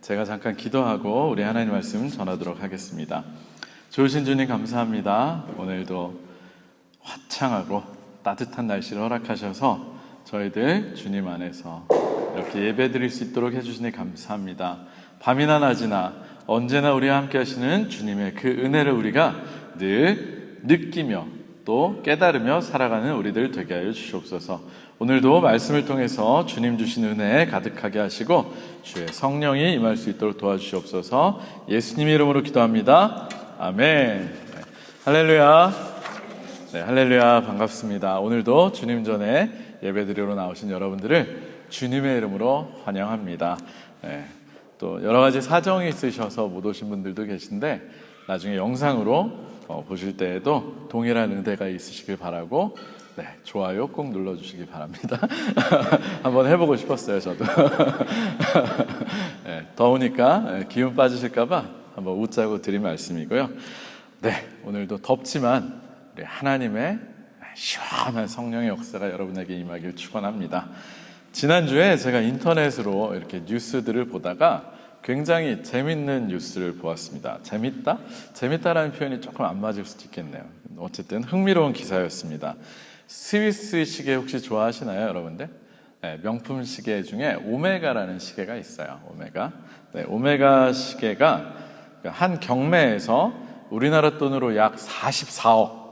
제가 잠깐 기도하고 우리 하나님 말씀 전하도록 하겠습니다. 좋으신 주님 감사합니다. 오늘도 화창하고 따뜻한 날씨를 허락하셔서 저희들 주님 안에서 이렇게 예배드릴 수 있도록 해주시니 감사합니다. 밤이나 낮이나 언제나 우리와 함께 하시는 주님의 그 은혜를 우리가 늘 느끼며 또 깨달으며 살아가는 우리들 되게 하여 주시옵소서. 오늘도 말씀을 통해서 주님 주신 은혜에 가득하게 하시고 주의 성령이 임할 수 있도록 도와주시옵소서. 예수님의 이름으로 기도합니다. 아멘. 할렐루야. 할렐루야. 반갑습니다. 오늘도 주님 전에 예배드리러 나오신 여러분들을 주님의 이름으로 환영합니다. 또 여러 가지 사정이 있으셔서 못 오신 분들도 계신데 나중에 영상으로 보실 때에도 동일한 은혜가 있으시길 바라고 좋아요 꼭 눌러주시기 바랍니다. 한번 해보고 싶었어요, 저도. 더우니까 기운 빠지실까봐 한번 웃자고 드린 말씀이고요. 오늘도 덥지만 우리 하나님의 시원한 성령의 역사가 여러분에게 임하길 축원합니다. 지난주에 제가 인터넷으로 이렇게 뉴스들을 보다가 굉장히 재밌는 뉴스를 보았습니다. 재밌다? 재밌다라는 표현이 조금 안 맞을 수도 있겠네요. 어쨌든 흥미로운 기사였습니다. 스위스 시계 혹시 좋아하시나요, 여러분들? 명품 시계 중에 오메가라는 시계가 있어요. 오메가. 오메가 시계가 한 경매에서 우리나라 돈으로 약 44억,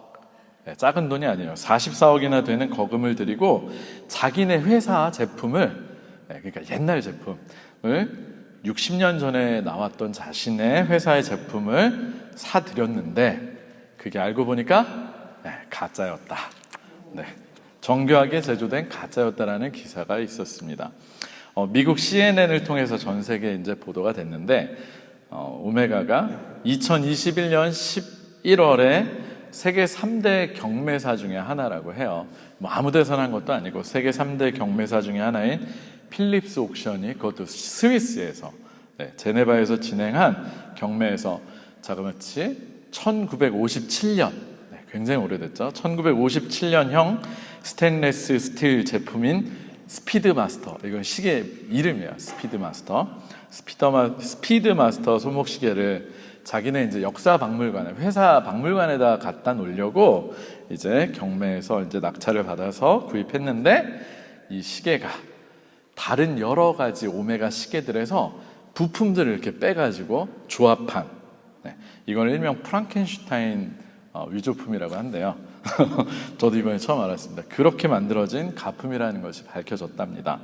작은 돈이 아니에요. 44억이나 되는 거금을 들이고 자기네 회사 제품을, 그러니까 옛날 제품을 60년 전에 나왔던 자신의 회사의 제품을 사들였는데 그게 알고 보니까 가짜였다. 정교하게 제조된 가짜였다라는 기사가 있었습니다. 미국 CNN을 통해서 전 세계에 이제 보도가 됐는데 오메가가 2021년 11월에 세계 3대 경매사 중에 하나라고 해요. 아무 데서나 한 것도 아니고 세계 3대 경매사 중에 하나인 필립스 옥션이 그것도 스위스에서 제네바에서 진행한 경매에서 자그마치 1957년, 굉장히 오래됐죠. 1957년형 스테인레스 스틸 제품인 스피드마스터, 이건 시계 이름이에요. 스피드마스터 손목시계를 자기네 이제 역사 박물관에, 회사 박물관에다 갖다 놓으려고 이제 경매에서 이제 낙찰을 받아서 구입했는데 이 시계가 다른 여러 가지 오메가 시계들에서 부품들을 이렇게 빼가지고 조합한, 이걸 일명 프랑켄슈타인 위조품이라고 한대요. 저도 이번에 처음 알았습니다. 그렇게 만들어진 가품이라는 것이 밝혀졌답니다.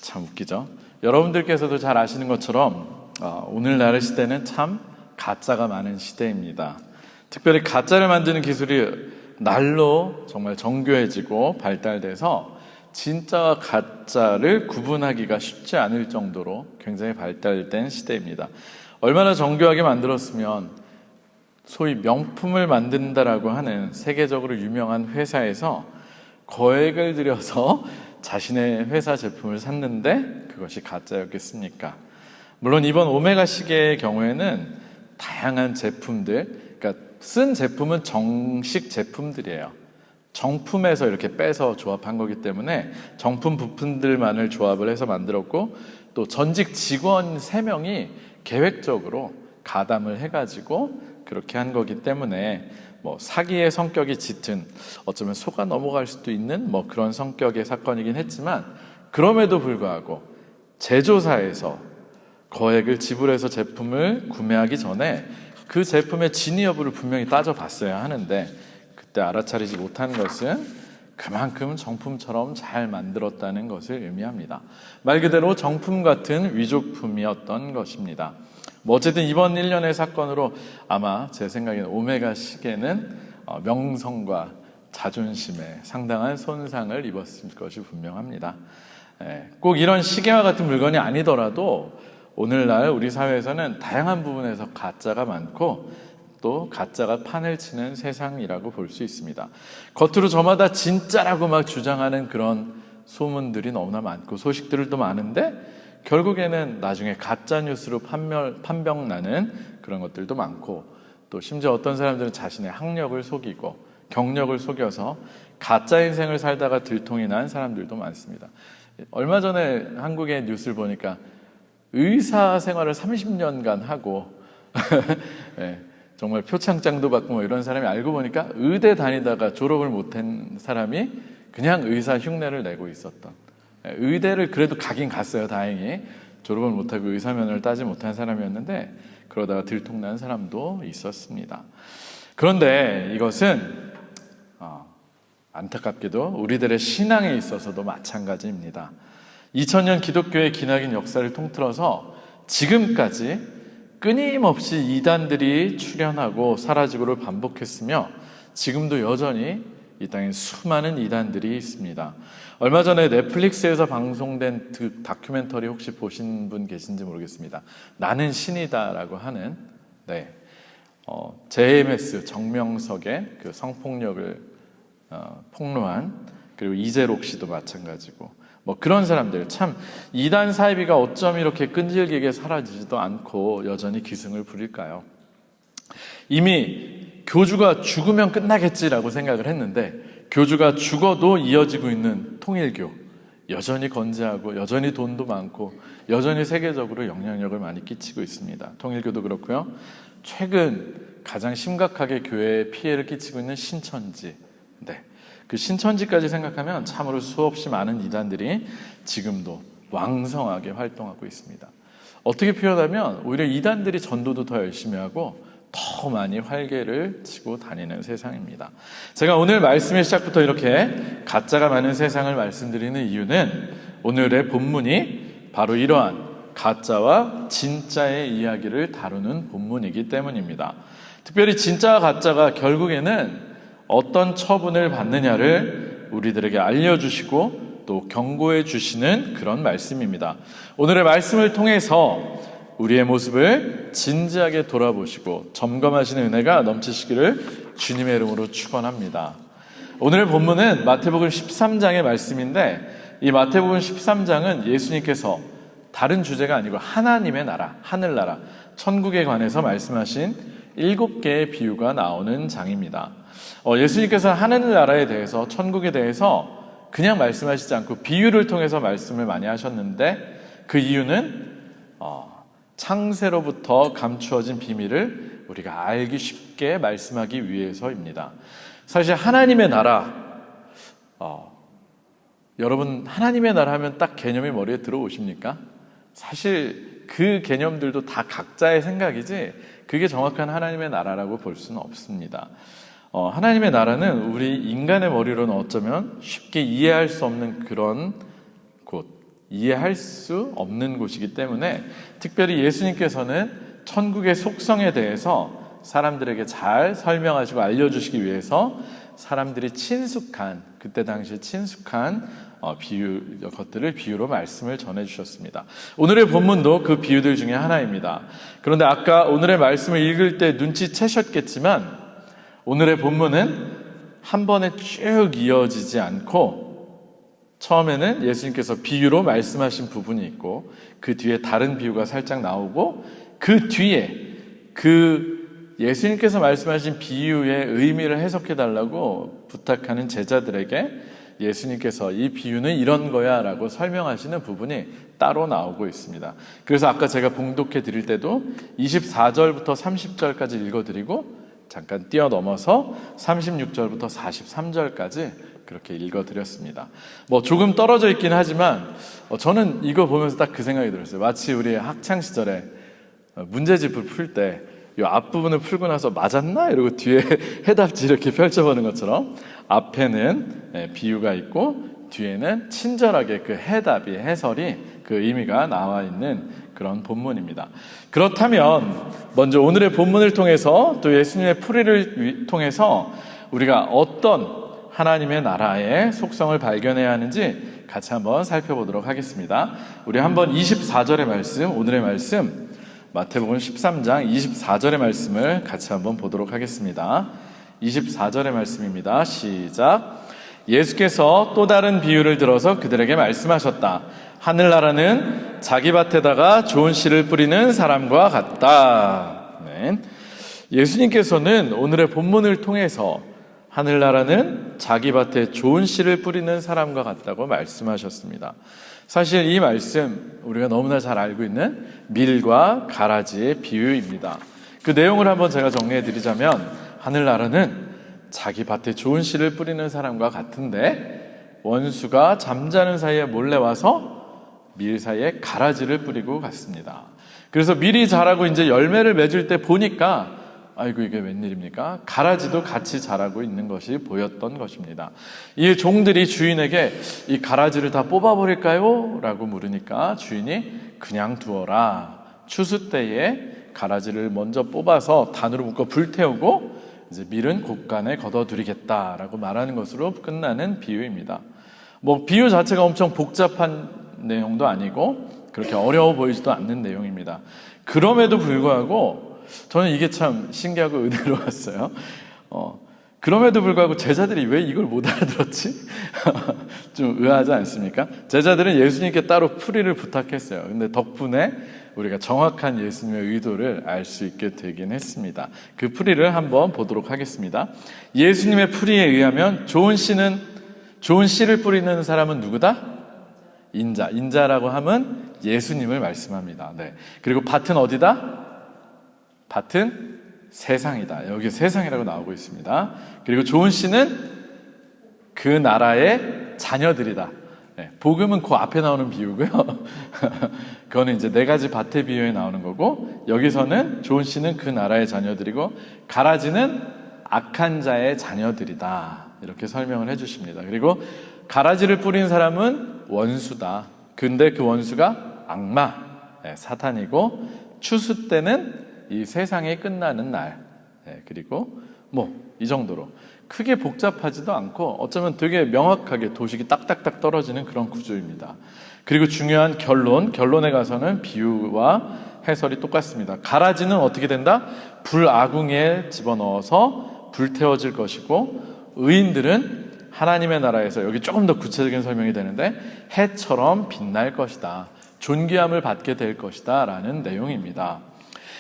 참 웃기죠. 여러분들께서도 잘 아시는 것처럼 오늘날의 시대는 참 가짜가 많은 시대입니다. 특별히 가짜를 만드는 기술이 날로 정말 정교해지고 발달돼서 진짜와 가짜를 구분하기가 쉽지 않을 정도로 굉장히 발달된 시대입니다. 얼마나 정교하게 만들었으면 소위 명품을 만든다라고 하는 세계적으로 유명한 회사에서 거액을 들여서 자신의 회사 제품을 샀는데 그것이 가짜였겠습니까? 물론 이번 오메가 시계의 경우에는 다양한 제품들, 그러니까 쓴 제품은 정식 제품들이에요. 정품에서 이렇게 빼서 조합한 거기 때문에 정품 부품들만을 조합을 해서 만들었고, 또 전직 직원 3명이 계획적으로 가담을 해가지고 그렇게 한 거기 때문에 사기의 성격이 짙은, 어쩌면 속아 넘어갈 수도 있는 그런 성격의 사건이긴 했지만, 그럼에도 불구하고 제조사에서 거액을 지불해서 제품을 구매하기 전에 그 제품의 진위 여부를 분명히 따져봤어야 하는데 그때 알아차리지 못한 것은 그만큼 정품처럼 잘 만들었다는 것을 의미합니다. 말 그대로 정품 같은 위조품이었던 것입니다. 어쨌든 이번 1년의 사건으로 아마 제 생각에는 오메가 시계는 명성과 자존심에 상당한 손상을 입었을 것이 분명합니다. 꼭 이런 시계와 같은 물건이 아니더라도 오늘날 우리 사회에서는 다양한 부분에서 가짜가 많고 또 가짜가 판을 치는 세상이라고 볼 수 있습니다. 겉으로 저마다 진짜라고 막 주장하는 그런 소문들이 너무나 많고 소식들도 많은데 결국에는 나중에 가짜 뉴스로 판명나는 그런 것들도 많고, 또 심지어 어떤 사람들은 자신의 학력을 속이고 경력을 속여서 가짜 인생을 살다가 들통이 난 사람들도 많습니다. 얼마 전에 한국의 뉴스를 보니까 의사 생활을 30년간 하고 네, 정말 표창장도 받고 뭐 이런 사람이 알고 보니까 의대 다니다가 졸업을 못한 사람이 그냥 의사 흉내를 내고 있었던, 의대를 그래도 가긴 갔어요. 다행히 졸업을 못하고 의사면허를 따지 못한 사람이었는데 그러다가 들통난 사람도 있었습니다. 그런데 이것은 안타깝게도 우리들의 신앙에 있어서도 마찬가지입니다. 2000년 기독교의 기나긴 역사를 통틀어서 지금까지 끊임없이 이단들이 출현하고 사라지고를 반복했으며 지금도 여전히 이 땅에 수많은 이단들이 있습니다. 얼마 전에 넷플릭스에서 방송된 다큐멘터리 혹시 보신 분 계신지 모르겠습니다. 나는 신이다라고 하는 JMS 정명석의 그 성폭력을 폭로한, 그리고 이재록 씨도 마찬가지고 뭐 그런 사람들, 참 이단 사이비가 어쩜 이렇게 끈질기게 사라지지도 않고 여전히 기승을 부릴까요? 이미 교주가 죽으면 끝나겠지라고 생각을 했는데 교주가 죽어도 이어지고 있는 통일교, 여전히 건재하고 여전히 돈도 많고 여전히 세계적으로 영향력을 많이 끼치고 있습니다. 통일교도 그렇고요. 최근 가장 심각하게 교회에 피해를 끼치고 있는 신천지, 그 신천지까지 생각하면 참으로 수없이 많은 이단들이 지금도 왕성하게 활동하고 있습니다. 어떻게 표현하면 오히려 이단들이 전도도 더 열심히 하고 더 많이 활개를 치고 다니는 세상입니다. 제가 오늘 말씀의 시작부터 이렇게 가짜가 많은 세상을 말씀드리는 이유는 오늘의 본문이 바로 이러한 가짜와 진짜의 이야기를 다루는 본문이기 때문입니다. 특별히 진짜와 가짜가 결국에는 어떤 처분을 받느냐를 우리들에게 알려주시고 또 경고해 주시는 그런 말씀입니다. 오늘의 말씀을 통해서 우리의 모습을 진지하게 돌아보시고 점검하시는 은혜가 넘치시기를 주님의 이름으로 축원합니다. 오늘의 본문은 마태복음 13장의 말씀인데 이 마태복음 13장은 예수님께서 다른 주제가 아니고 하나님의 나라, 하늘나라, 천국에 관해서 말씀하신 7개의 비유가 나오는 장입니다. 예수님께서 하늘나라에 대해서, 천국에 대해서 그냥 말씀하시지 않고 비유를 통해서 말씀을 많이 하셨는데 그 이유는 창세로부터 감추어진 비밀을 우리가 알기 쉽게 말씀하기 위해서입니다. 사실 하나님의 나라, 여러분 하나님의 나라 하면 딱 개념이 머리에 들어오십니까? 사실 그 개념들도 다 각자의 생각이지 그게 정확한 하나님의 나라라고 볼 수는 없습니다. 하나님의 나라는 우리 인간의 머리로는 어쩌면 쉽게 이해할 수 없는 그런 곳, 이해할 수 없는 곳이기 때문에 특별히 예수님께서는 천국의 속성에 대해서 사람들에게 잘 설명하시고 알려주시기 위해서 사람들이 친숙한, 그때 당시에 친숙한 것들을 비유로 말씀을 전해주셨습니다. 오늘의 본문도 그 비유들 중에 하나입니다. 그런데 아까 오늘의 말씀을 읽을 때 눈치채셨겠지만 오늘의 본문은 한 번에 쭉 이어지지 않고 처음에는 예수님께서 비유로 말씀하신 부분이 있고 그 뒤에 다른 비유가 살짝 나오고 그 뒤에 그 예수님께서 말씀하신 비유의 의미를 해석해달라고 부탁하는 제자들에게 예수님께서 이 비유는 이런 거야 라고 설명하시는 부분이 따로 나오고 있습니다. 그래서 아까 제가 봉독해 드릴 때도 24절부터 30절까지 읽어드리고 잠깐 뛰어넘어서 36절부터 43절까지 그렇게 읽어드렸습니다. 조금 떨어져 있긴 하지만 저는 이거 보면서 딱 그 생각이 들었어요. 마치 우리 학창시절에 문제집을 풀 때 이 앞부분을 풀고 나서 맞았나? 이러고 뒤에 해답지 이렇게 펼쳐보는 것처럼 앞에는 비유가 있고 뒤에는 친절하게 그 해답이, 해설이, 그 의미가 나와 있는 그런 본문입니다. 그렇다면 먼저 오늘의 본문을 통해서 또 예수님의 풀이를 통해서 우리가 어떤 하나님의 나라의 속성을 발견해야 하는지 같이 한번 살펴보도록 하겠습니다. 우리 한번 24절의 말씀, 오늘의 말씀 마태복음 13장 24절의 말씀을 같이 한번 보도록 하겠습니다. 24절의 말씀입니다. 시작. 예수께서 또 다른 비유를 들어서 그들에게 말씀하셨다. 하늘나라는 자기 밭에다가 좋은 씨를 뿌리는 사람과 같다. 네. 예수님께서는 오늘의 본문을 통해서 하늘나라는 자기 밭에 좋은 씨를 뿌리는 사람과 같다고 말씀하셨습니다. 사실 이 말씀 우리가 너무나 잘 알고 있는 밀과 가라지의 비유입니다. 그 내용을 한번 제가 정리해 드리자면, 하늘나라는 자기 밭에 좋은 씨를 뿌리는 사람과 같은데 원수가 잠자는 사이에 몰래 와서 밀 사이에 가라지를 뿌리고 갔습니다. 그래서 밀이 자라고 이제 열매를 맺을 때 보니까 아이고 이게 웬일입니까? 가라지도 같이 자라고 있는 것이 보였던 것입니다. 이 종들이 주인에게 이 가라지를 다 뽑아버릴까요? 라고 물으니까 주인이 그냥 두어라. 추수 때에 가라지를 먼저 뽑아서 단으로 묶어 불태우고 이제 밀은 곳간에 걷어들이겠다라고 말하는 것으로 끝나는 비유입니다. 뭐 비유 자체가 엄청 복잡한 내용도 아니고 그렇게 어려워 보이지도 않는 내용입니다. 그럼에도 불구하고 저는 이게 참 신기하고 은혜로웠어요. 그럼에도 불구하고 제자들이 왜 이걸 못 알아들었지? 좀 의아하지 않습니까? 제자들은 예수님께 따로 풀이를 부탁했어요. 근데 덕분에 우리가 정확한 예수님의 의도를 알 수 있게 되긴 했습니다. 그 풀이를 한번 보도록 하겠습니다. 예수님의 풀이에 의하면 좋은 씨를 뿌리는 사람은 누구다? 인자라고 하면 예수님을 말씀합니다. 네. 그리고 밭은 어디다? 밭은 세상이다. 여기 세상이라고 나오고 있습니다. 그리고 좋은 씨는 그 나라의 자녀들이다. 네, 복음은 그 앞에 나오는 비유고요. 그거는 이제 네 가지 밭의 비유에 나오는 거고, 여기서는 좋은 씨는 그 나라의 자녀들이고 가라지는 악한 자의 자녀들이다. 이렇게 설명을 해주십니다. 그리고 가라지를 뿌린 사람은 원수다. 근데 그 원수가 악마, 네, 사탄이고 추수 때는 이 세상이 끝나는 날. 네, 그리고 이 정도로 크게 복잡하지도 않고 어쩌면 되게 명확하게 도식이 딱딱딱 떨어지는 그런 구조입니다. 그리고 중요한 결론에 가서는 비유와 해설이 똑같습니다. 가라지는 어떻게 된다? 불아궁에 집어넣어서 불태워질 것이고, 의인들은 하나님의 나라에서, 여기 조금 더 구체적인 설명이 되는데, 해처럼 빛날 것이다. 존귀함을 받게 될 것이다 라는 내용입니다.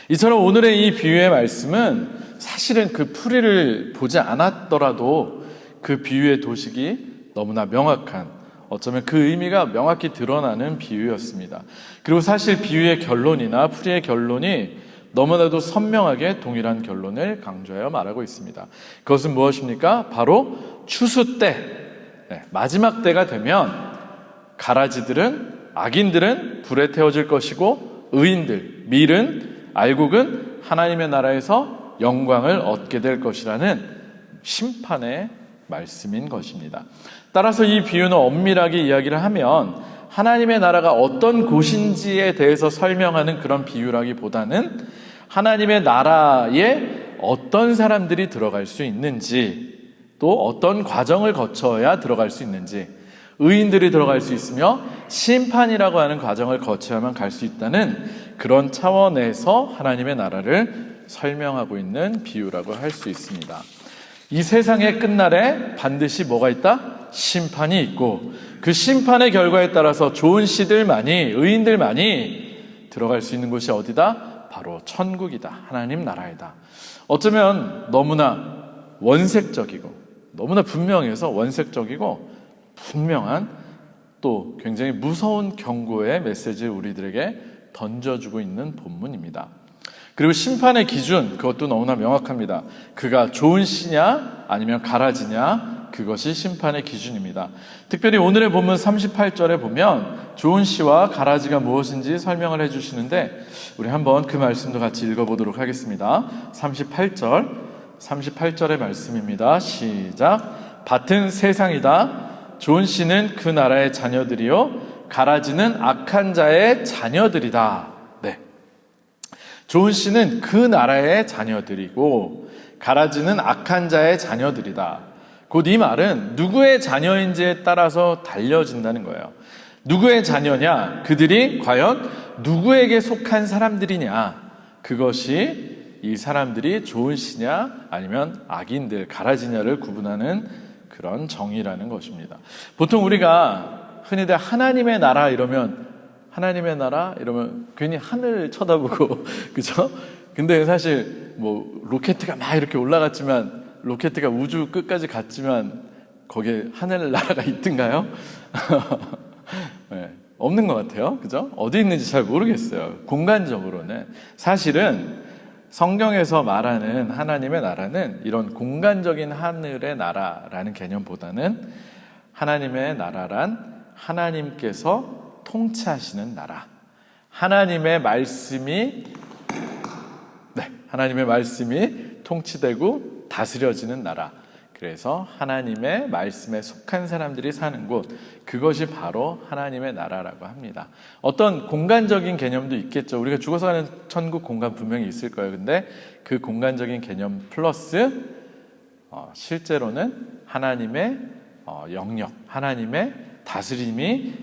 이처럼 오늘의 이 비유의 말씀은 사실은 그 풀이를 보지 않았더라도 그 비유의 도식이 너무나 명확한, 어쩌면 그 의미가 명확히 드러나는 비유였습니다. 그리고 사실 비유의 결론이나 풀이의 결론이 너무나도 선명하게 동일한 결론을 강조하여 말하고 있습니다. 그것은 무엇입니까? 바로 추수 때, 마지막 때가 되면 가라지들은, 악인들은 불에 태워질 것이고, 의인들, 밀은, 알곡은 하나님의 나라에서 영광을 얻게 될 것이라는 심판의 말씀인 것입니다. 따라서 이 비유는 엄밀하게 이야기를 하면 하나님의 나라가 어떤 곳인지에 대해서 설명하는 그런 비유라기보다는 하나님의 나라에 어떤 사람들이 들어갈 수 있는지, 또 어떤 과정을 거쳐야 들어갈 수 있는지, 의인들이 들어갈 수 있으며 심판이라고 하는 과정을 거쳐야만 갈 수 있다는 그런 차원에서 하나님의 나라를 설명하고 있는 비유라고 할 수 있습니다. 이 세상의 끝날에 반드시 뭐가 있다? 심판이 있고, 그 심판의 결과에 따라서 좋은 씨들만이, 의인들만이 들어갈 수 있는 곳이 어디다? 바로 천국이다. 하나님 나라이다. 어쩌면 너무나 원색적이고, 너무나 분명해서 원색적이고 분명한, 또 굉장히 무서운 경고의 메시지를 우리들에게 던져주고 있는 본문입니다. 그리고 심판의 기준, 그것도 너무나 명확합니다. 그가 좋은 씨냐 아니면 가라지냐, 그것이 심판의 기준입니다. 특별히 오늘의 본문 38절에 보면 좋은 씨와 가라지가 무엇인지 설명을 해주시는데, 우리 한번 그 말씀도 같이 읽어보도록 하겠습니다. 38절의 말씀입니다. 시작. 밭은 세상이다. 좋은 씨는 그 나라의 자녀들이요 가라지는 악한 자의 자녀들이다. 네. 좋은 씨는 그 나라의 자녀들이고 가라지는 악한 자의 자녀들이다. 곧 이 말은 누구의 자녀인지에 따라서 달려진다는 거예요. 누구의 자녀냐? 그들이 과연 누구에게 속한 사람들이냐? 그것이 이 사람들이 좋은 씨냐 아니면 악인들, 가라지냐를 구분하는 그런 정의라는 것입니다. 보통 우리가 흔히들 하나님의 나라 이러면 괜히 하늘 쳐다보고 그죠? 근데 사실 로켓가 막 이렇게 올라갔지만, 로켓가 우주 끝까지 갔지만 거기에 하늘나라가 있던가요? 네. 없는 것 같아요. 그죠? 어디 있는지 잘 모르겠어요. 공간적으로는. 사실은 성경에서 말하는 하나님의 나라는 이런 공간적인 하늘의 나라라는 개념보다는 하나님의 나라란 하나님께서 통치하시는 나라. 하나님의 말씀이 통치되고 다스려지는 나라. 그래서 하나님의 말씀에 속한 사람들이 사는 곳, 그것이 바로 하나님의 나라라고 합니다. 어떤 공간적인 개념도 있겠죠. 우리가 죽어서 가는 천국 공간 분명히 있을 거예요. 근데 그 공간적인 개념 플러스 실제로는 하나님의 영역, 하나님의 다스림이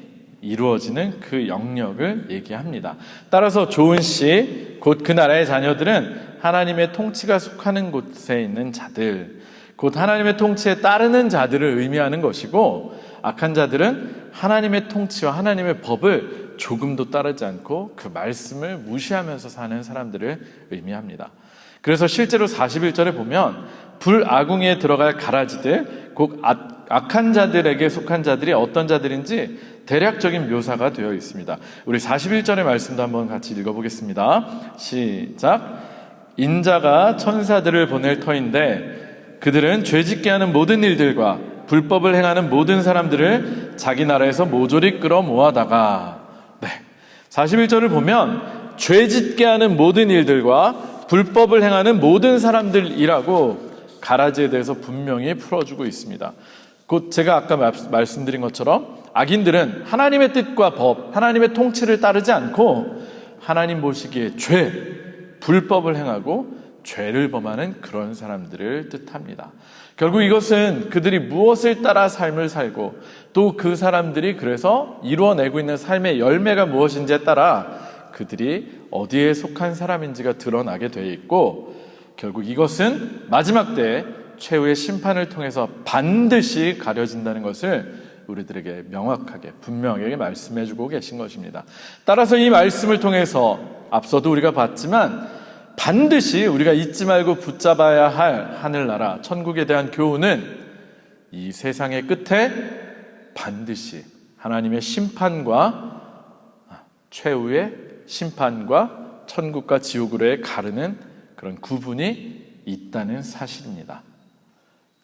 이루어지는 그 영역을 얘기합니다. 따라서 좋은 씨, 곧 그 나라의 자녀들은 하나님의 통치가 속하는 곳에 있는 자들, 곧 하나님의 통치에 따르는 자들을 의미하는 것이고, 악한 자들은 하나님의 통치와 하나님의 법을 조금도 따르지 않고 그 말씀을 무시하면서 사는 사람들을 의미합니다. 그래서 실제로 41절에 보면 불아궁이에 들어갈 가라지들, 곧 악한 자들에게 속한 자들이 어떤 자들인지 대략적인 묘사가 되어 있습니다. 우리 41절의 말씀도 한번 같이 읽어보겠습니다. 시작. 인자가 천사들을 보낼 터인데 그들은 죄짓게 하는 모든 일들과 불법을 행하는 모든 사람들을 자기 나라에서 모조리 끌어 모아다가 41절을 보면 죄짓게 하는 모든 일들과 불법을 행하는 모든 사람들이라고 가라지에 대해서 분명히 풀어주고 있습니다. 곧 제가 아까 말씀드린 것처럼 악인들은 하나님의 뜻과 법, 하나님의 통치를 따르지 않고 하나님 보시기에 죄, 불법을 행하고 죄를 범하는 그런 사람들을 뜻합니다. 결국 이것은 그들이 무엇을 따라 삶을 살고 또 그 사람들이 그래서 이루어내고 있는 삶의 열매가 무엇인지에 따라 그들이 어디에 속한 사람인지가 드러나게 되어 있고, 결국 이것은 마지막 때에 최후의 심판을 통해서 반드시 가려진다는 것을 우리들에게 명확하게 분명하게 말씀해주고 계신 것입니다. 따라서 이 말씀을 통해서 앞서도 우리가 봤지만 반드시 우리가 잊지 말고 붙잡아야 할 하늘나라 천국에 대한 교훈은 이 세상의 끝에 반드시 하나님의 심판과 최후의 심판과 천국과 지옥으로의 가르는 그런 구분이 있다는 사실입니다.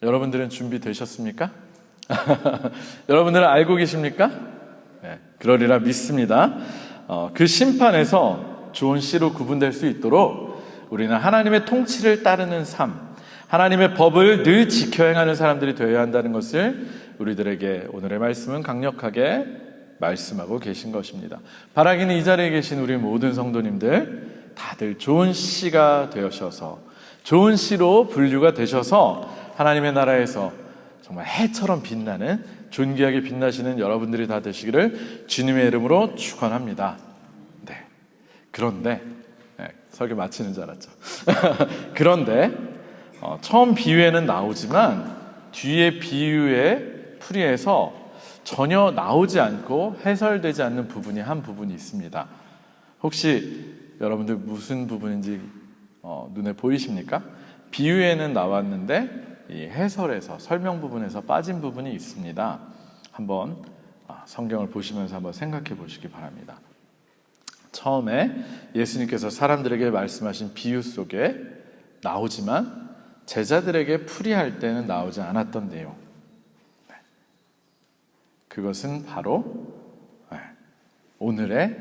여러분들은 준비되셨습니까? 여러분들은 알고 계십니까? 네, 그러리라 믿습니다. 그 심판에서 좋은 씨로 구분될 수 있도록 우리는 하나님의 통치를 따르는 삶, 하나님의 법을 늘 지켜 행하는 사람들이 되어야 한다는 것을 우리들에게 오늘의 말씀은 강력하게 말씀하고 계신 것입니다. 바라기는 이 자리에 계신 우리 모든 성도님들 다들 좋은 씨가 되셔서, 좋은 씨로 분류가 되셔서 하나님의 나라에서 정말 해처럼 빛나는, 존귀하게 빛나시는 여러분들이 다 되시기를 주님의 이름으로 축원합니다. 네. 그런데 설교 마치는 줄 알았죠. 그런데 처음 비유에는 나오지만 뒤에 비유의 풀이에서 전혀 나오지 않고 해설되지 않는 부분이 한 부분이 있습니다. 혹시 여러분들 무슨 부분인지 눈에 보이십니까? 비유에는 나왔는데 이 해설에서, 설명 부분에서 빠진 부분이 있습니다. 한번 성경을 보시면서 한번 생각해 보시기 바랍니다. 처음에 예수님께서 사람들에게 말씀하신 비유 속에 나오지만 제자들에게 풀이할 때는 나오지 않았던 내용, 그것은 바로 오늘의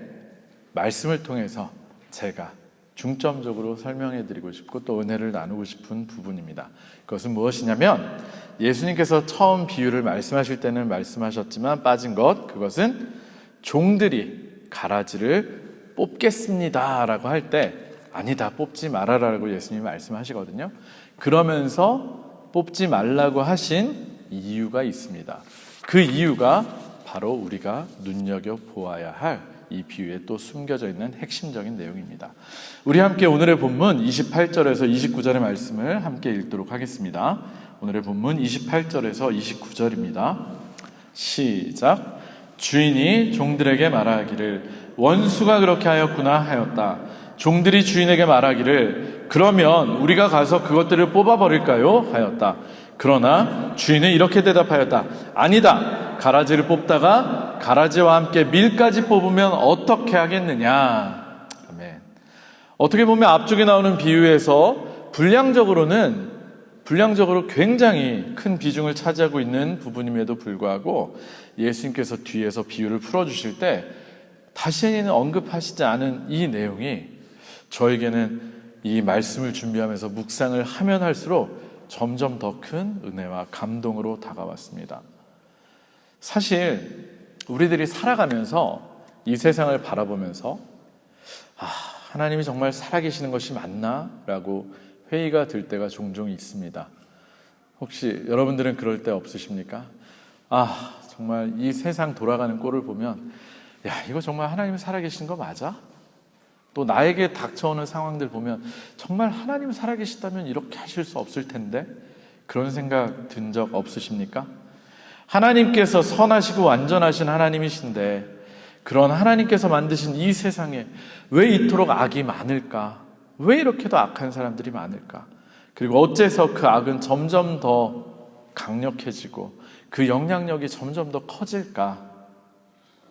말씀을 통해서 제가 중점적으로 설명해 드리고 싶고 또 은혜를 나누고 싶은 부분입니다. 그것은 무엇이냐면 예수님께서 처음 비유를 말씀하실 때는 말씀하셨지만 빠진 것, 그것은 종들이 가라지를 뽑겠습니다 라고 할 때 아니다, 뽑지 말아라라고 예수님이 말씀하시거든요. 그러면서 뽑지 말라고 하신 이유가 있습니다. 그 이유가 바로 우리가 눈여겨보아야 할 이 비유에 또 숨겨져 있는 핵심적인 내용입니다. 우리 함께 오늘의 본문 28절에서 29절의 말씀을 함께 읽도록 하겠습니다. 오늘의 본문 28절에서 29절입니다. 시작. 주인이 종들에게 말하기를 원수가 그렇게 하였구나 하였다. 종들이 주인에게 말하기를 그러면 우리가 가서 그것들을 뽑아버릴까요? 하였다. 그러나 주인은 이렇게 대답하였다. 아니다. 가라지를 뽑다가 가라지와 함께 밀까지 뽑으면 어떻게 하겠느냐. 아멘. 어떻게 보면 앞쪽에 나오는 비유에서 분량적으로 굉장히 큰 비중을 차지하고 있는 부분임에도 불구하고 예수님께서 뒤에서 비유를 풀어주실 때 다시는 언급하시지 않은 이 내용이 저에게는 이 말씀을 준비하면서 묵상을 하면 할수록 점점 더 큰 은혜와 감동으로 다가왔습니다. 사실 우리들이 살아가면서 이 세상을 바라보면서 하나님이 정말 살아계시는 것이 맞나? 라고 회의가 들 때가 종종 있습니다. 혹시 여러분들은 그럴 때 없으십니까? 정말 이 세상 돌아가는 꼴을 보면 이거 정말 하나님이 살아계신 거 맞아? 또 나에게 닥쳐오는 상황들 보면 정말 하나님 살아계시다면 이렇게 하실 수 없을 텐데, 그런 생각 든 적 없으십니까? 하나님께서 선하시고 완전하신 하나님이신데 그런 하나님께서 만드신 이 세상에 왜 이토록 악이 많을까? 왜 이렇게도 악한 사람들이 많을까? 그리고 어째서 그 악은 점점 더 강력해지고 그 영향력이 점점 더 커질까?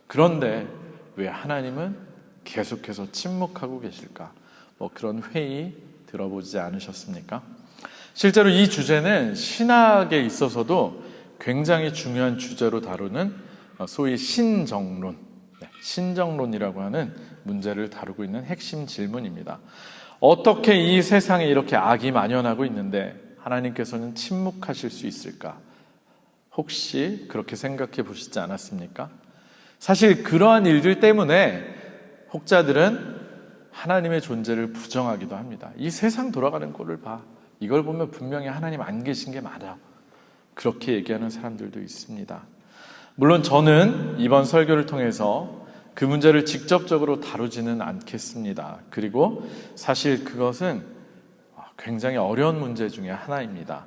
그런데 왜 하나님은 계속해서 침묵하고 계실까? 그런 회의 들어보지 않으셨습니까? 실제로 이 주제는 신학에 있어서도 굉장히 중요한 주제로 다루는 소위 신정론이라고 하는 문제를 다루고 있는 핵심 질문입니다. 어떻게 이 세상에 이렇게 악이 만연하고 있는데 하나님께서는 침묵하실 수 있을까? 혹시 그렇게 생각해 보시지 않았습니까? 사실 그러한 일들 때문에 혹자들은 하나님의 존재를 부정하기도 합니다. 이 세상 돌아가는 꼴을 봐. 이걸 보면 분명히 하나님 안 계신 게 맞아. 그렇게 얘기하는 사람들도 있습니다. 물론 저는 이번 설교를 통해서 그 문제를 직접적으로 다루지는 않겠습니다. 그리고 사실 그것은 굉장히 어려운 문제 중에 하나입니다.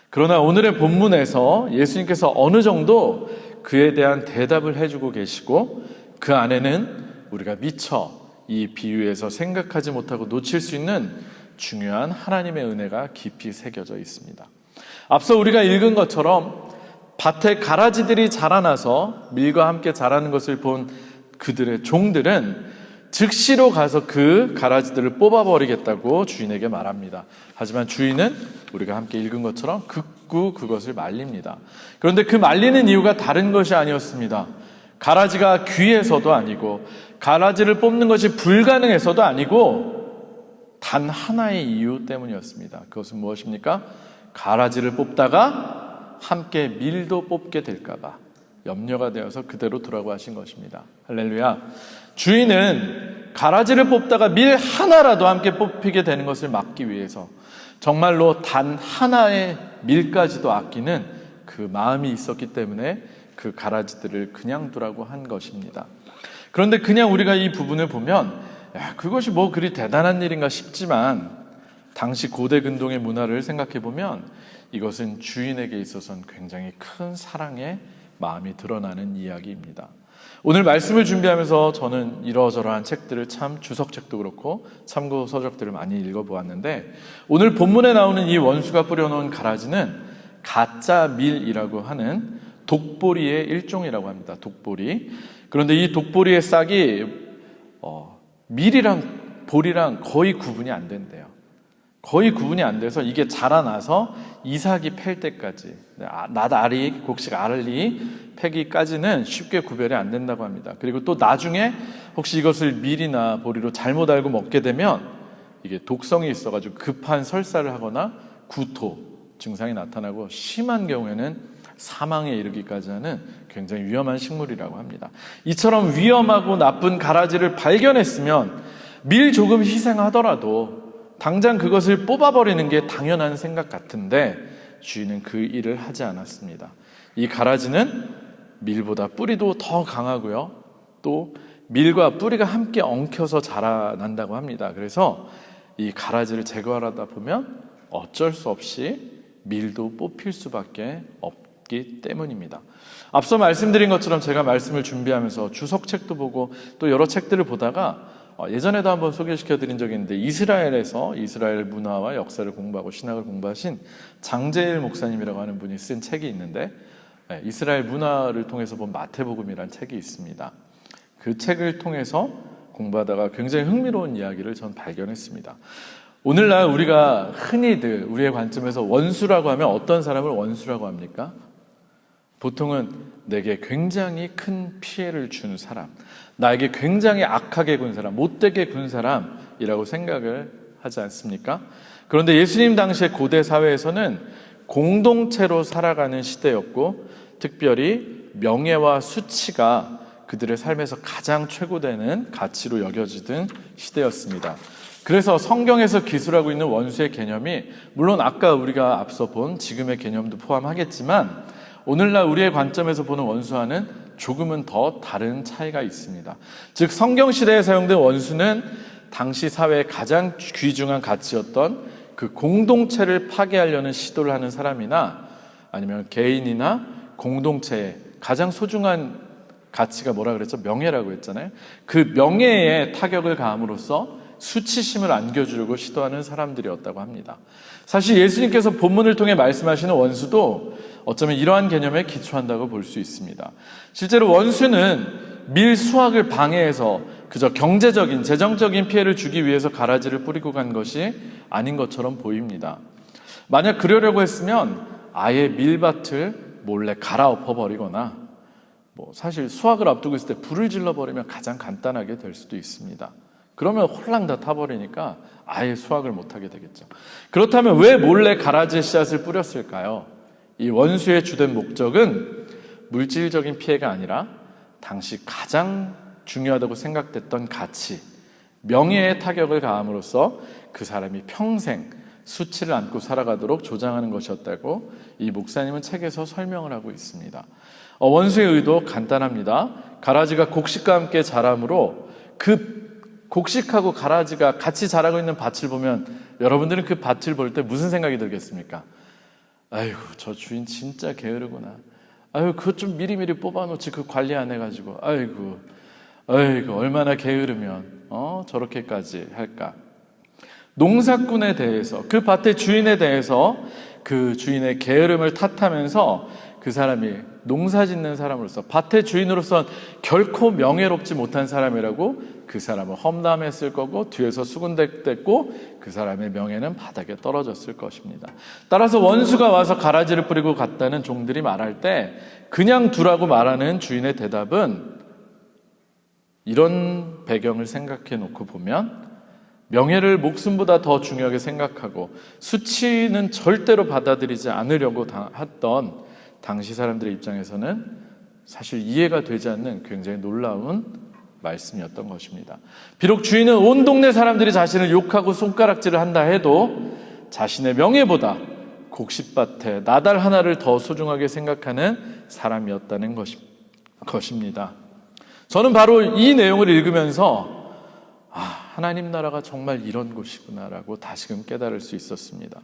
그러나 오늘의 본문에서 예수님께서 어느 정도 그에 대한 대답을 해주고 계시고 그 안에는 우리가 미처 이 비유에서 생각하지 못하고 놓칠 수 있는 중요한 하나님의 은혜가 깊이 새겨져 있습니다. 앞서 우리가 읽은 것처럼 밭에 가라지들이 자라나서 밀과 함께 자라는 것을 본 그들의 종들은 즉시로 가서 그 가라지들을 뽑아버리겠다고 주인에게 말합니다. 하지만 주인은 우리가 함께 읽은 것처럼 극구 그것을 말립니다. 그런데 그 말리는 이유가 다른 것이 아니었습니다. 가라지가 귀해서도 아니고 가라지를 뽑는 것이 불가능해서도 아니고 단 하나의 이유 때문이었습니다. 그것은 무엇입니까? 가라지를 뽑다가 함께 밀도 뽑게 될까 봐 염려가 되어서 그대로 두라고 하신 것입니다. 할렐루야. 주인은 가라지를 뽑다가 밀 하나라도 함께 뽑히게 되는 것을 막기 위해서 정말로 단 하나의 밀까지도 아끼는 그 마음이 있었기 때문에 그 가라지들을 그냥 두라고 한 것입니다. 그런데 그냥 우리가 이 부분을 보면 그것이 뭐 그리 대단한 일인가 싶지만 당시 고대 근동의 문화를 생각해 보면 이것은 주인에게 있어서는 굉장히 큰 사랑의 마음이 드러나는 이야기입니다. 오늘 말씀을 준비하면서 저는 이러저러한 책들을 주석책도 그렇고 참고 서적들을 많이 읽어보았는데 오늘 본문에 나오는 이 원수가 뿌려놓은 가라지는 가짜 밀이라고 하는 독보리의 일종이라고 합니다. 독보리. 그런데 이 독보리의 싹이 밀이랑 보리랑 거의 구분이 안 된대요. 거의 구분이 안 돼서 이게 자라나서 이삭이 팰 때까지 낫알이, 곡식 알이 패기까지는 쉽게 구별이 안 된다고 합니다. 그리고 또 나중에 혹시 이것을 밀이나 보리로 잘못 알고 먹게 되면 이게 독성이 있어가지고 급한 설사를 하거나 구토 증상이 나타나고 심한 경우에는 사망에 이르기까지 하는 굉장히 위험한 식물이라고 합니다. 이처럼 위험하고 나쁜 가라지를 발견했으면 밀 조금 희생하더라도 당장 그것을 뽑아버리는 게 당연한 생각 같은데 주인은 그 일을 하지 않았습니다. 이 가라지는 밀보다 뿌리도 더 강하고요. 또 밀과 뿌리가 함께 엉켜서 자라난다고 합니다. 그래서 이 가라지를 제거하다 보면 어쩔 수 없이 밀도 뽑힐 수밖에 없기 때문입니다. 앞서 말씀드린 것처럼 제가 말씀을 준비하면서 주석책도 보고 또 여러 책들을 보다가 예전에도 한번 소개시켜드린 적이 있는데 이스라엘에서 이스라엘 문화와 역사를 공부하고 신학을 공부하신 장제일 목사님이라고 하는 분이 쓴 책이 있는데 이스라엘 문화를 통해서 본 마태복음이라는 책이 있습니다. 그 책을 통해서 공부하다가 굉장히 흥미로운 이야기를 전 발견했습니다. 오늘날 우리가 흔히들 우리의 관점에서 원수라고 하면 어떤 사람을 원수라고 합니까? 보통은 내게 굉장히 큰 피해를 준 사람, 나에게 굉장히 악하게 군 사람, 못되게 군 사람이라고 생각을 하지 않습니까? 그런데 예수님 당시의 고대 사회에서는 공동체로 살아가는 시대였고, 특별히 명예와 수치가 그들의 삶에서 가장 최고되는 가치로 여겨지던 시대였습니다. 그래서 성경에서 기술하고 있는 원수의 개념이 물론 아까 우리가 앞서 본 지금의 개념도 포함하겠지만 오늘날 우리의 관점에서 보는 원수와는 조금은 더 다른 차이가 있습니다. 즉 성경시대에 사용된 원수는 당시 사회의 가장 귀중한 가치였던 그 공동체를 파괴하려는 시도를 하는 사람이나 아니면 개인이나 공동체의 가장 소중한 가치가 뭐라 그랬죠? 명예라고 했잖아요. 그 명예에 타격을 가함으로써 수치심을 안겨주려고 시도하는 사람들이었다고 합니다. 사실 예수님께서 본문을 통해 말씀하시는 원수도 어쩌면 이러한 개념에 기초한다고 볼 수 있습니다. 실제로 원수는 밀수확을 방해해서 그저 경제적인, 재정적인 피해를 주기 위해서 가라지를 뿌리고 간 것이 아닌 것처럼 보입니다. 만약 그러려고 했으면 아예 밀밭을 몰래 갈아엎어버리거나 사실 수확을 앞두고 있을 때 불을 질러버리면 가장 간단하게 될 수도 있습니다. 그러면 홀랑 다 타버리니까 아예 수확을 못하게 되겠죠. 그렇다면 왜 몰래 가라지에 씨앗을 뿌렸을까요? 이 원수의 주된 목적은 물질적인 피해가 아니라 당시 가장 중요하다고 생각됐던 가치, 명예에 타격을 가함으로써 그 사람이 평생 수치를 안고 살아가도록 조장하는 것이었다고 이 목사님은 책에서 설명을 하고 있습니다. 원수의 의도 간단합니다. 가라지가 곡식과 함께 자라므로 그 곡식하고 가라지가 같이 자라고 있는 밭을 보면 여러분들은 그 밭을 볼 때 무슨 생각이 들겠습니까? 아이고 저 주인 진짜 게으르구나. 아이고 그것 좀 미리미리 뽑아놓지 그 관리 안 해가지고 아이고 얼마나 게으르면 저렇게까지 할까. 농사꾼에 대해서 그 밭의 주인에 대해서 그 주인의 게으름을 탓하면서 그 사람이 농사 짓는 사람으로서 밭의 주인으로서 결코 명예롭지 못한 사람이라고 그 사람을 험담했을 거고 뒤에서 수군댔고 그 사람의 명예는 바닥에 떨어졌을 것입니다. 따라서 원수가 와서 가라지를 뿌리고 갔다는 종들이 말할 때 그냥 두라고 말하는 주인의 대답은 이런 배경을 생각해 놓고 보면 명예를 목숨보다 더 중요하게 생각하고 수치는 절대로 받아들이지 않으려고 했던 당시 사람들의 입장에서는 사실 이해가 되지 않는 굉장히 놀라운 말씀이었던 것입니다. 비록 주인은 온 동네 사람들이 자신을 욕하고 손가락질을 한다 해도 자신의 명예보다 곡식밭에 나달 하나를 더 소중하게 생각하는 사람이었다는 것입니다. 저는 바로 이 내용을 읽으면서 하나님 나라가 정말 이런 곳이구나라고 다시금 깨달을 수 있었습니다.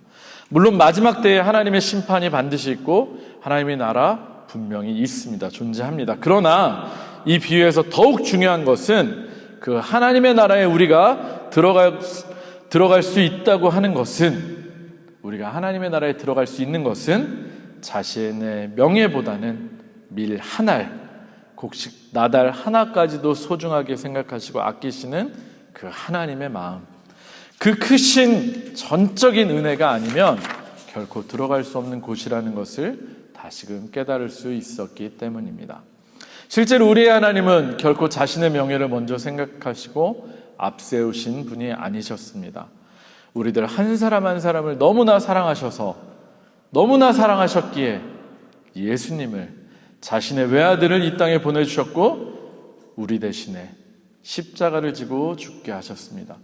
물론 마지막 때에 하나님의 심판이 반드시 있고 하나님의 나라 분명히 있습니다. 존재합니다. 그러나 이 비유에서 더욱 중요한 것은 그 하나님의 나라에 우리가 들어갈 수 있다고 하는 것은 우리가 하나님의 나라에 들어갈 수 있는 것은 자신의 명예보다는 밀 한 알, 곡식 나달 하나까지도 소중하게 생각하시고 아끼시는 그 하나님의 마음, 그 크신 전적인 은혜가 아니면 결코 들어갈 수 없는 곳이라는 것을 다시금 깨달을 수 있었기 때문입니다. 실제로 우리의 하나님은 결코 자신의 명예를 먼저 생각하시고 앞세우신 분이 아니셨습니다. 우리들 한 사람 한 사람을 너무나 사랑하셨기에 예수님을 자신의 외아들을 이 땅에 보내주셨고 우리 대신에 십자가를 지고 죽게 하셨습니다.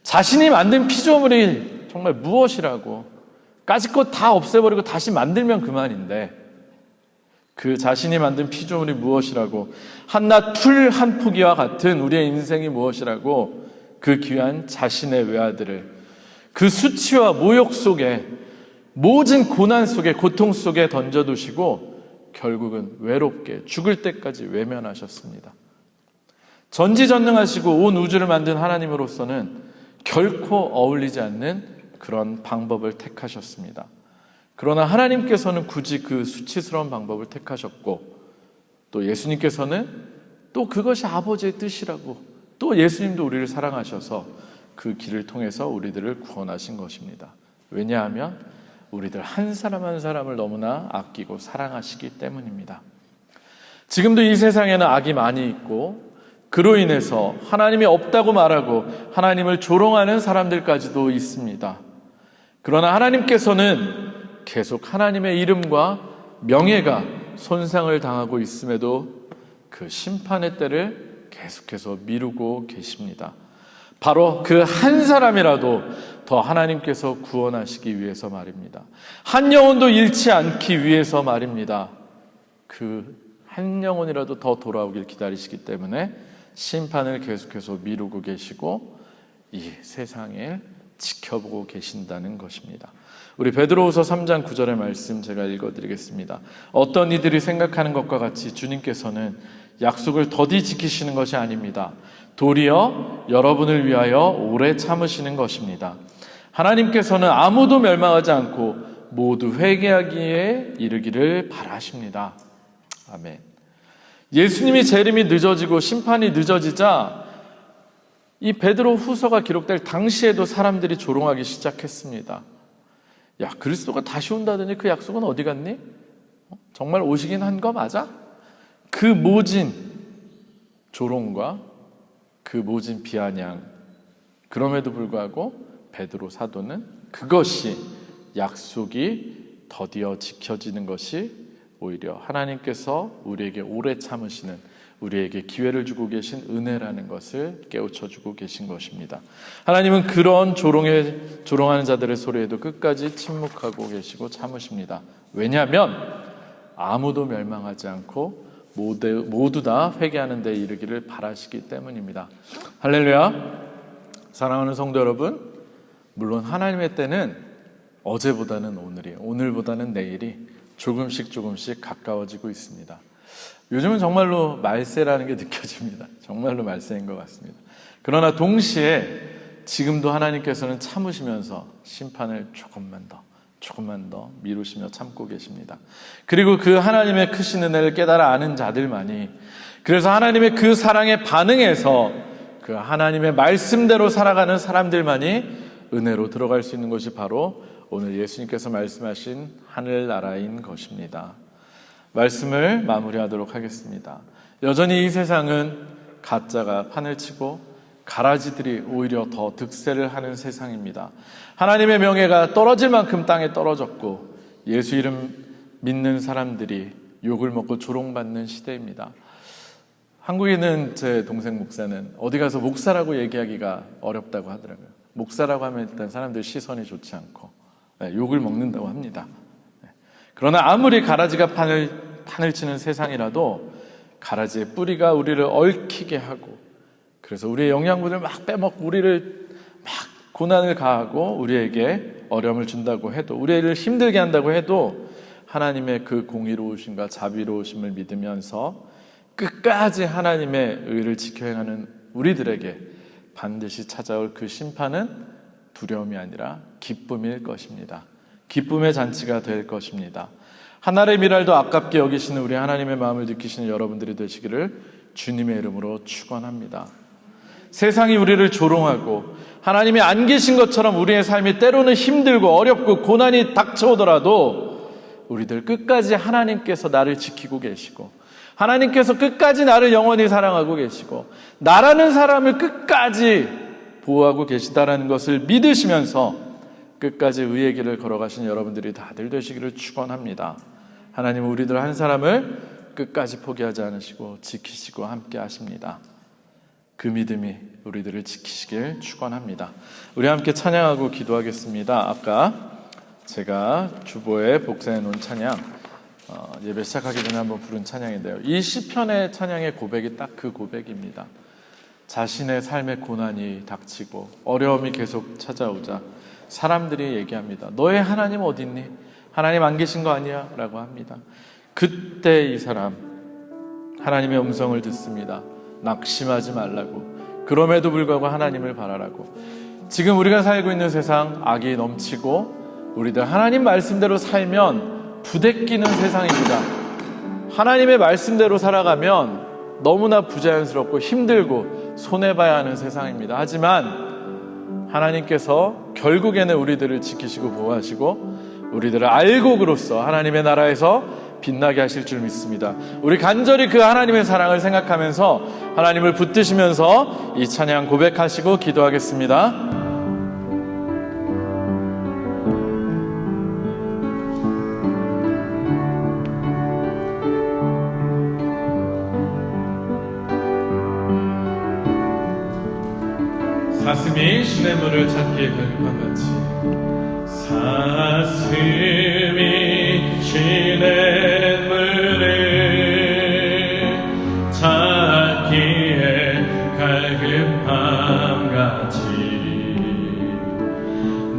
자신이 만든 피조물이 정말 무엇이라고 까짓것 다 없애버리고 다시 만들면 그만인데 그 자신이 만든 피조물이 무엇이라고 한낱 풀 한 포기와 같은 우리의 인생이 무엇이라고 그 귀한 자신의 외아들을 그 수치와 모욕 속에 모진 고난 속에 고통 속에 던져두시고 결국은 외롭게 죽을 때까지 외면하셨습니다. 전지전능하시고 온 우주를 만든 하나님으로서는 결코 어울리지 않는 그런 방법을 택하셨습니다. 그러나 하나님께서는 굳이 그 수치스러운 방법을 택하셨고, 또 예수님께서는 또 그것이 아버지의 뜻이라고, 또 예수님도 우리를 사랑하셔서 그 길을 통해서 우리들을 구원하신 것입니다. 왜냐하면 우리들 한 사람 한 사람을 너무나 아끼고 사랑하시기 때문입니다. 지금도 이 세상에는 악이 많이 있고, 그로 인해서 하나님이 없다고 말하고 하나님을 조롱하는 사람들까지도 있습니다. 그러나 하나님께서는 계속 하나님의 이름과 명예가 손상을 당하고 있음에도 그 심판의 때를 계속해서 미루고 계십니다. 바로 그 한 사람이라도 더 하나님께서 구원하시기 위해서 말입니다. 한 영혼도 잃지 않기 위해서 말입니다. 그 한 영혼이라도 더 돌아오길 기다리시기 때문에 심판을 계속해서 미루고 계시고 이 세상을 지켜보고 계신다는 것입니다. 우리 베드로후서 3장 9절의 말씀 제가 읽어드리겠습니다. 어떤 이들이 생각하는 것과 같이 주님께서는 약속을 더디 지키시는 것이 아닙니다. 도리어 여러분을 위하여 오래 참으시는 것입니다. 하나님께서는 아무도 멸망하지 않고 모두 회개하기에 이르기를 바라십니다. 아멘. 예수님이 재림이 늦어지고 심판이 늦어지자 이 베드로 후서가 기록될 당시에도 사람들이 조롱하기 시작했습니다. 야, 그리스도가 다시 온다더니 그 약속은 어디 갔니? 정말 오시긴 한 거 맞아? 그 모진 조롱과 그 모진 비아냥, 그럼에도 불구하고 베드로 사도는 그것이 약속이 더디어 지켜지는 것이 오히려 하나님께서 우리에게 오래 참으시는, 우리에게 기회를 주고 계신 은혜라는 것을 깨우쳐주고 계신 것입니다. 하나님은 그런 조롱하는 자들의 소리에도 끝까지 침묵하고 계시고 참으십니다. 왜냐하면 아무도 멸망하지 않고 모두 다 회개하는 데 이르기를 바라시기 때문입니다. 할렐루야. 사랑하는 성도 여러분, 물론 하나님의 때는 어제보다는 오늘이, 오늘보다는 내일이 조금씩 가까워지고 있습니다. 요즘은 정말로 말세라는 게 느껴집니다. 정말로 말세인 것 같습니다. 그러나 동시에 지금도 하나님께서는 참으시면서 심판을 조금만 더 미루시며 참고 계십니다. 그리고 그 하나님의 크신 은혜를 깨달아 아는 자들만이, 그래서 하나님의 그 사랑에 반응해서 그 하나님의 말씀대로 살아가는 사람들만이 은혜로 들어갈 수 있는 것이 바로 오늘 예수님께서 말씀하신 하늘나라인 것입니다. 말씀을 마무리하도록 하겠습니다. 여전히 이 세상은 가짜가 판을 치고 가라지들이 오히려 더 득세를 하는 세상입니다. 하나님의 명예가 떨어질 만큼 땅에 떨어졌고 예수 이름 믿는 사람들이 욕을 먹고 조롱받는 시대입니다. 한국에 있는 제 동생 목사는 어디 가서 목사라고 얘기하기가 어렵다고 하더라고요. 목사라고 하면 일단 사람들 시선이 좋지 않고 욕을 먹는다고 합니다. 그러나 아무리 가라지가 판을 치는 세상이라도 가라지의 뿌리가 우리를 얽히게 하고, 그래서 우리의 영양분을 막 빼먹고 우리를 막 고난을 가하고 우리에게 어려움을 준다고 해도, 우리를 힘들게 한다고 해도 하나님의 그 공의로우심과 자비로우심을 믿으면서 끝까지 하나님의 의를 지켜 행하는 우리들에게 반드시 찾아올 그 심판은 두려움이 아니라 기쁨일 것입니다. 기쁨의 잔치가 될 것입니다. 하늘의 미랄도 아깝게 여기시는 우리 하나님의 마음을 느끼시는 여러분들이 되시기를 주님의 이름으로 축원합니다. 세상이 우리를 조롱하고 하나님이 안 계신 것처럼 우리의 삶이 때로는 힘들고 어렵고 고난이 닥쳐오더라도 우리들 끝까지 하나님께서 나를 지키고 계시고, 하나님께서 끝까지 나를 영원히 사랑하고 계시고, 나라는 사람을 끝까지 보호하고 계시다라는 것을 믿으시면서 끝까지 의의 길을 걸어가신 여러분들이 다들 되시기를 축원합니다. 하나님은 우리들 한 사람을 끝까지 포기하지 않으시고 지키시고 함께 하십니다. 그 믿음이 우리들을 지키시길 축원합니다. 우리 함께 찬양하고 기도하겠습니다. 아까 제가 주보에 복사해 놓은 찬양, 예배 시작하기 전에 한번 부른 찬양인데요, 이 시편의 찬양의 고백이 딱 그 고백입니다. 자신의 삶의 고난이 닥치고 어려움이 계속 찾아오자 사람들이 얘기합니다. 너의 하나님 어디 있니? 하나님 안 계신 거 아니야? 라고 합니다. 그때 이 사람 하나님의 음성을 듣습니다. 낙심하지 말라고, 그럼에도 불구하고 하나님을 바라라고. 지금 우리가 살고 있는 세상 악이 넘치고 우리들 하나님 말씀대로 살면 부대끼는 세상입니다. 하나님의 말씀대로 살아가면 너무나 부자연스럽고 힘들고 손해봐야 하는 세상입니다. 하지만 하나님께서 결국에는 우리들을 지키시고 보호하시고 우리들을 알곡으로서 하나님의 나라에서 빛나게 하실 줄 믿습니다. 우리 간절히 그 하나님의 사랑을 생각하면서 하나님을 붙드시면서 이 찬양 고백하시고 기도하겠습니다. 사슴이 시냇물을 찾기에 갈급한 같이 사슴이 시냇물을 찾기에 갈급함 같이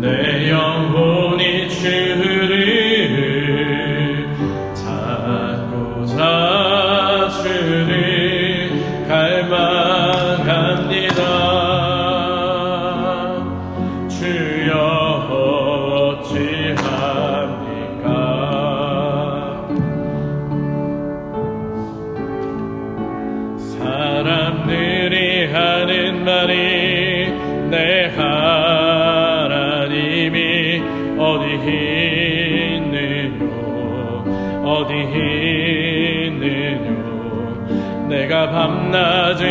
내 영혼이 주를 찾고자 주를 갈망합니다. 사람들이 하는 말이 내 하나님이 어디 있느뇨 내가 밤낮으로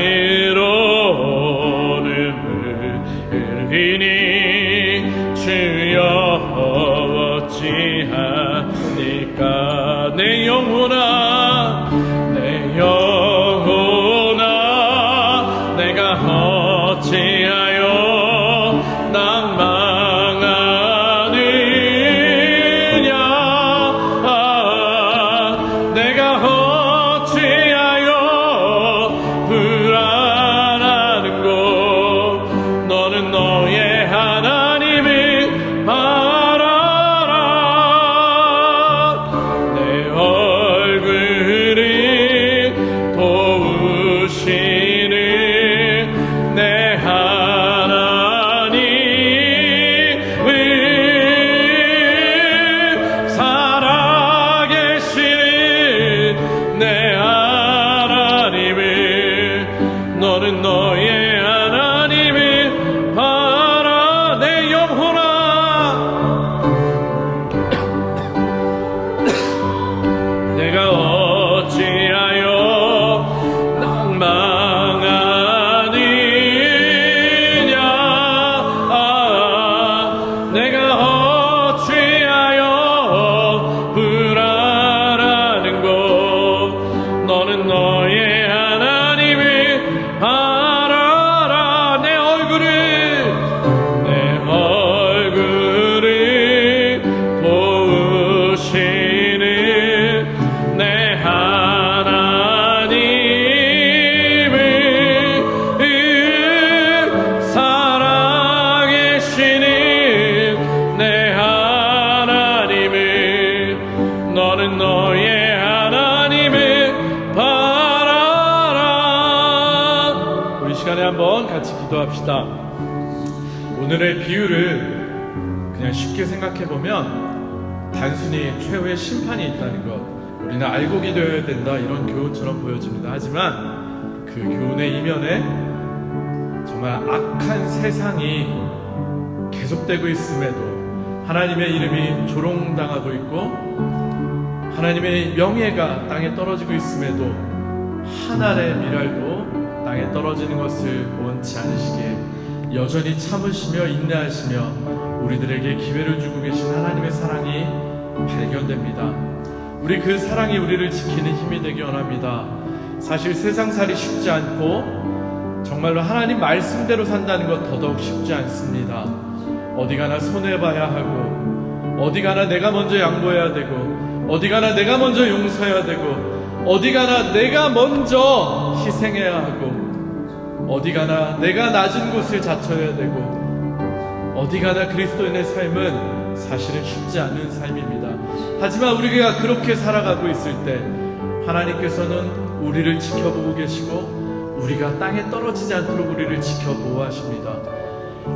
눈물 흘리니 주여 어찌하니까 내 영혼아 내가 어찌하여 낭망하느냐 내가 어찌하여 불안하는고 너는 너의 하나님을 바라라 내 얼굴을 도우시는 내 하나님을 살아계시는 내 하나님을 너는 너의 하나님을 바라 내 영혼아 내가 어찌하여 내가 어찌하여 불안하는고 너는 너의 하나님을 바라라 내 얼굴을 도우시는 내 하나님을 살아계시는 내 하나님을 너는 너의 하나님을 바라라 우리 시간에 한번 같이 기도합시다. 오늘의 비유를 그냥 쉽게 생각해보면 단순히 최후의 심판이 있다는 것 우리는 알고 기도해야 된다 이런 교훈처럼 보여집니다. 하지만 그 교훈의 이면에 정말 악한 세상이 계속되고 있음에도 하나님의 이름이 조롱당하고 있고 하나님의 명예가 땅에 떨어지고 있음에도 한 알의 밀알도 땅에 떨어지는 것을 원치 않으시기에 여전히 참으시며 인내하시며 우리들에게 기회를 주고 계신 하나님의 사랑이 발견됩니다. 우리 그 사랑이 우리를 지키는 힘이 되기 원합니다. 사실 세상살이 쉽지 않고 정말로 하나님 말씀대로 산다는 것 더더욱 쉽지 않습니다. 어디 가나 손해봐야 하고 어디 가나 내가 먼저 양보해야 되고 어디 가나 내가 먼저 용서해야 되고 어디 가나 내가 먼저 희생해야 하고 어디 가나 내가 낮은 곳을 자처해야 되고 어디 가나 그리스도인의 삶은 사실은 쉽지 않은 삶입니다. 하지만 우리가 그렇게 살아가고 있을 때 하나님께서는 우리를 지켜보고 계시고 우리가 땅에 떨어지지 않도록 우리를 지켜 보호하십니다.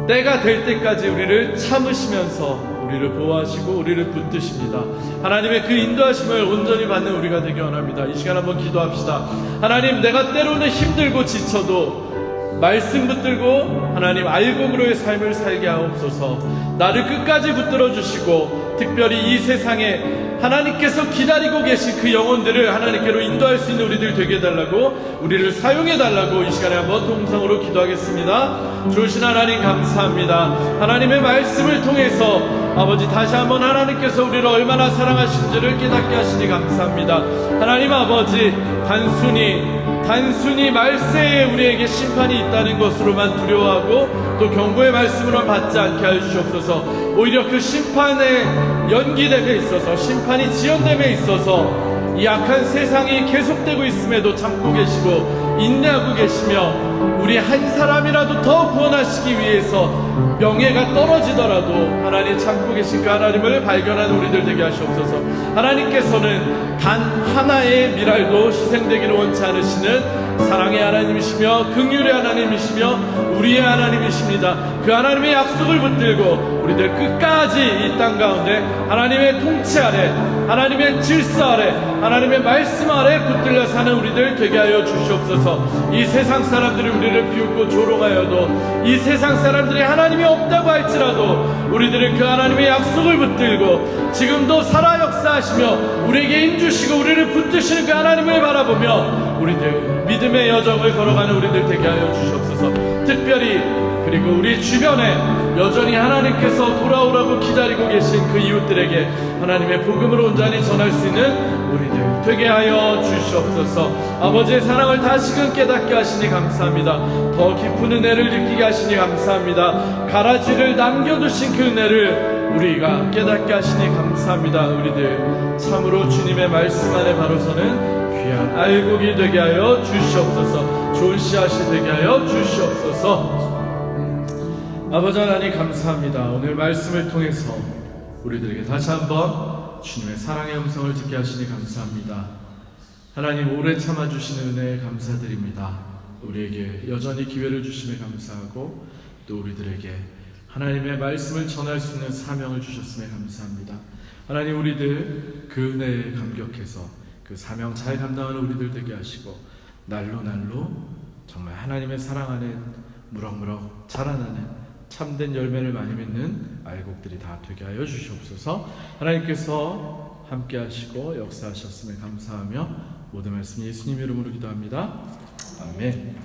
때가 될 때까지 우리를 참으시면서 우리를 보호하시고 우리를 붙드십니다. 하나님의 그 인도하심을 온전히 받는 우리가 되기 원합니다. 이 시간 한번 기도합시다. 하나님, 내가 때로는 힘들고 지쳐도 말씀 붙들고 하나님 알곡으로의 삶을 살게 하옵소서. 나를 끝까지 붙들어 주시고 특별히 이 세상에 하나님께서 기다리고 계신 그 영혼들을 하나님께로 인도할 수 있는 우리들 되게 해달라고, 우리를 사용해 달라고 이 시간에 한번 통성으로 기도하겠습니다. 주신 하나님 감사합니다. 하나님의 말씀을 통해서 아버지 다시 한번 하나님께서 우리를 얼마나 사랑하신지를 깨닫게 하시니 감사합니다. 하나님 아버지, 단순히 말세에 우리에게 심판이 있다는 것으로만 두려워하고 또 경고의 말씀으로 받지 않게 하여 주시옵소서. 오히려 그 심판에 연기됨에 있어서, 심판이 지연됨에 있어서 이 악한 세상이 계속되고 있음에도 참고 계시고 인내하고 계시며, 우리 한 사람이라도 더 구원하시기 위해서 명예가 떨어지더라도 하나님 참고 계신 그 하나님을 발견하는 우리들 되게 하시옵소서. 하나님께서는 단 하나의 미랄도 희생되기를 원치 않으시는 사랑의 하나님이시며 긍휼의 하나님이시며 우리의 하나님이십니다. 그 하나님의 약속을 붙들고 우리들 끝까지 이 땅 가운데 하나님의 통치 아래, 하나님의 질서 아래, 하나님의 말씀 아래 붙들려 사는 우리들 되게 하여 주시옵소서. 이 세상 사람들이 우리를 비웃고 조롱하여도, 이 세상 사람들이 하나님이 없다고 할지라도 우리들은 그 하나님의 약속을 붙들고 지금도 살아 역사하시며 우리에게 힘주시고 우리를 붙드시는 그 하나님을 바라보며 우리들 믿음의 여정을 걸어가는 우리들 되게 하여 주시옵소서. 특별히 그리고 우리 주변에 여전히 하나님께서 돌아오라고 기다리고 계신 그 이웃들에게 하나님의 복음을 온전히 전할 수 있는 우리들 되게 하여 주시옵소서. 아버지의 사랑을 다시금 깨닫게 하시니 감사합니다. 더 깊은 은혜를 느끼게 하시니 감사합니다. 가라지를 남겨두신 그 은혜를 우리가 깨닫게 하시니 감사합니다. 우리들 참으로 주님의 말씀 안에 바로 서는 귀한 알곡이 되게 하여 주시옵소서. 좋은 씨앗이 되게 하여 주시옵소서. 아버지 하나님 감사합니다. 오늘 말씀을 통해서 우리들에게 다시 한번 주님의 사랑의 음성을 듣게 하시니 감사합니다. 하나님, 오래 참아주시는 은혜에 감사드립니다. 우리에게 여전히 기회를 주심에 감사하고 또 우리들에게 하나님의 말씀을 전할 수 있는 사명을 주셨음에 감사합니다. 하나님, 우리들 그 은혜에 감격해서 그 사명 잘 감당하는 우리들 되게 하시고 날로 정말 하나님의 사랑 안에 무럭무럭 자라나는 참된 열매를 많이 맺는 알곡들이 다 되게 하여 주시옵소서. 하나님께서 함께 하시고 역사하셨음에 감사하며 모든 말씀 예수님 이름으로 기도합니다. 아멘.